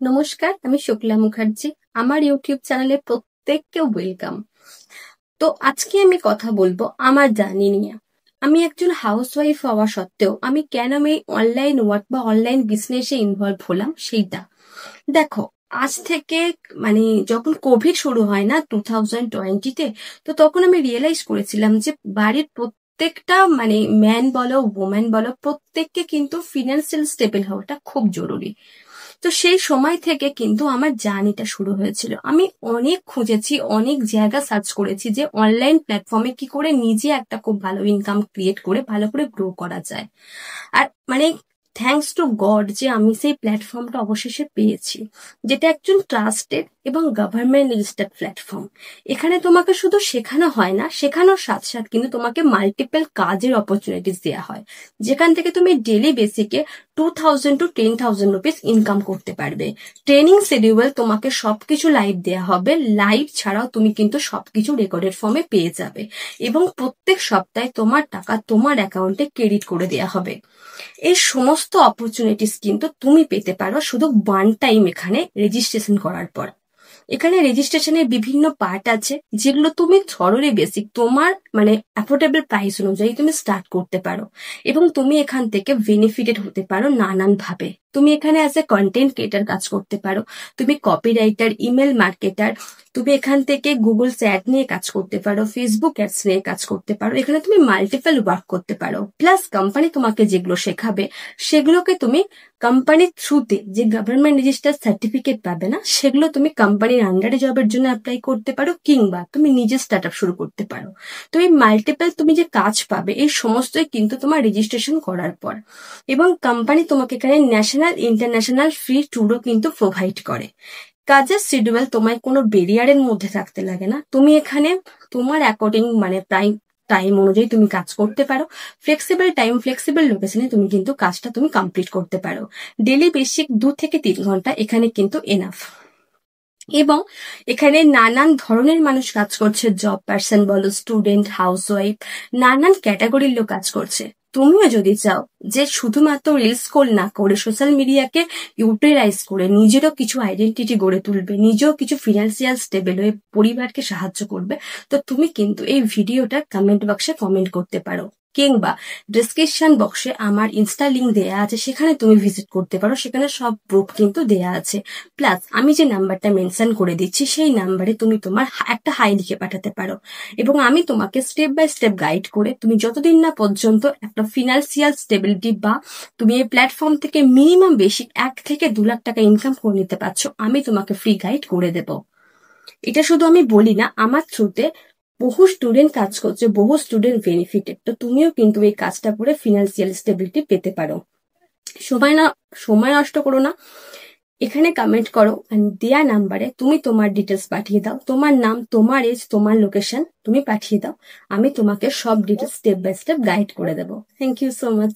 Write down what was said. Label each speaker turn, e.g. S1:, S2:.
S1: নমস্কার, আমি শুক্লা মুখার্জি। আমার ইউটিউব চ্যানেলে প্রত্যেককে ওয়েলকাম। তো আজকে আমি কথা বলবো আমার জার্নি নিয়ে। আমি একজন হাউসওয়াইফ হওয়া সত্ত্বেও আমি কেন এই অনলাইন ওয়ার্ক বা অনলাইন বিজনেসে ইনভলভ হলাম সেইটা। দেখো, আজ থেকে মানে যখন কোভিড শুরু হয় না 2020-তে, তো তখন আমি রিয়েলাইজ করেছিলাম যে বাড়ির প্রত্যেকটা ম্যান বলো ওম্যান বলো প্রত্যেককে কিন্তু ফিনান্সিয়াল স্টেবল হওয়াটা খুব জরুরি। তো সেই সময় থেকে কিন্তু আমার জার্নিটা শুরু হয়েছিল। আমি অনেক খুঁজেছি, অনেক জায়গা সার্চ করেছি যে অনলাইন প্ল্যাটফর্মে কি করে নিজে একটা খুব ভালো ইনকাম ক্রিয়েট করে ভালো করে গ্রো করা যায়। আর থ্যাঙ্কস টু গড যে আমি সেই প্ল্যাটফর্মটা অবশেষে পেয়েছি, যেটা একজন ট্রাস্টেড এবং গভর্নমেন্ট রেজিস্টার্ড প্ল্যাটফর্ম। এখানে তোমাকে শুধু শেখানো হয় না, শেখানোর সাথে সাথে কিন্তু তোমাকে মাল্টিপল কাজের অপরচুনিটিস দেওয়া হয়, যেখান থেকে তুমি ডেলি বেসিকে 2000 to 10,000 রুপিস ইনকাম করতে পারবে। ট্রেনিং শিডিউল তোমাকে সবকিছু লাইভ দেওয়া হবে, লাইভ ছাড়াও তুমি কিন্তু সবকিছু রেকর্ডেড ফর্মে পেয়ে যাবে, এবং প্রত্যেক সপ্তাহে তোমার টাকা তোমার অ্যাকাউন্টে ক্রেডিট করে দেওয়া হবে। এই সমস্ত অপরচুনিটিস কিন্তু তুমি পেতে পারো শুধু ওয়ান টাইম এখানে রেজিস্ট্রেশন করার পর। এখানে রেজিস্ট্রেশনের বিভিন্ন পার্ট আছে, যেগুলো তুমি থরলি বেসিক তোমার অ্যাফোর্ডেবল প্রাইস অনুযায়ী তুমি স্টার্ট করতে পারো, এবং তুমি এখান থেকে বেনিফিটেড হতে পারো নানান ভাবে। তুমি এখানে অ্যাজ এ কন্টেন্ট ক্রিয়েটার কাজ করতে পারো, তুমি কপিরাইটার, ইমেল মার্কেটার, তুমি এখান থেকে গুগল অ্যাড নিয়ে কাজ করতে পারো, ফেসবুক অ্যাডস নিয়ে কাজ করতে পারো। এখানে তুমি মাল্টিপল ওয়ার্ক করতে পারো, প্লাস কোম্পানি তোমাকে যেগুলো শেখাবে সেগুলোকে তুমি কোম্পানির থ্রুতে যে গভর্নমেন্ট রেজিস্টার সার্টিফিকেট পাবে না, সেগুলো তুমি কোম্পানির আন্ডারে জবের জন্য অ্যাপ্লাই করতে পারো, কিংবা তুমি নিজে স্টার্ট আপ শুরু করতে পারো। তো এই মাল্টিপল তুমি যে কাজ পাবে এই সমস্তই কিন্তু তোমার রেজিস্ট্রেশন করার পর। এবং কোম্পানি তোমাকে এখানে ন্যাশনাল ইন্টারন্যাশনাল ফ্রি ট্যুরও কিন্তু প্রোভাইড করে। কাজের শিডিউল তোমায় কোনো বেরিয়ারের মধ্যে থাকতে লাগে না, তুমি এখানে তোমার অ্যাকর্ডিং প্রাইম টাইম অনুযায়ী তুমি কাজ করতে পারো। ফ্লেক্সিবল টাইম, ফ্লেক্সিবল লোকেশনে তুমি কিন্তু কাজটা তুমি কমপ্লিট করতে পারো। ডেলি বেসিক 2 থেকে 3 ঘন্টা এখানে কিন্তু এনাফ। এবং এখানে নানান ধরনের মানুষ কাজ করছে, জব পার্সন বলো, স্টুডেন্ট, হাউসওয়াইফ, নানান ক্যাটাগরির লোক কাজ করছে। তুমিও যদি চাও যে শুধুমাত্র রিলস স্ক্রল না করে সোশ্যাল মিডিয়াকে ইউটিলাইজ করে নিজেরও কিছু আইডেন্টিটি গড়ে তুলবে, নিজেও কিছু ফিনান্সিয়াল স্টেবল হয়ে পরিবারকে সাহায্য করবে, তো তুমি কিন্তু এই ভিডিওটা কমেন্ট বক্সে কমেন্ট করতে পারো, কিংবা ডিসক্রিপশন বক্সে আমার ইনস্টা লিঙ্ক দেয়া আছে, সেখানে তুমি ভিজিট করতে পারো। সেখানে সব প্রুফ কিন্তু দেয়া আছে। প্লাস আমি যে নাম্বারটা মেনশন করে দিচ্ছি সেই নাম্বারে তুমি তোমার একটা হাই লিখে পাঠাতে পারো, এবং আমি তোমাকে স্টেপ বাই স্টেপ গাইড করে তুমি যতদিন না পর্যন্ত একটা ফিনান্সিয়াল স্টেবিলিটি বা তুমি এই প্ল্যাটফর্ম থেকে মিনিমাম বেসিক 1 থেকে 2 লাখ টাকা ইনকাম করে নিতে পারছো, আমি তোমাকে ফ্রি গাইড করে দেব। এটা শুধু আমি বলি না, আমার থ্রুতে বহু স্টুডেন্ট কাজ করছে, বহু স্টুডেন্ট বেনিফিটেড। তো তুমিও কিন্তু এই কাজটা করে ফিনান্সিয়াল স্টেবিলিটি পেতে পারো। সময় না, সময় নষ্ট করো না, এখানে কমেন্ট করো, দেয়া নাম্বারে তুমি তোমার ডিটেলস পাঠিয়ে দাও, তোমার নাম, তোমার এজ, তোমার লোকেশন তুমি পাঠিয়ে দাও। আমি তোমাকে সব details step by step guide করে দেবো। Thank you so much.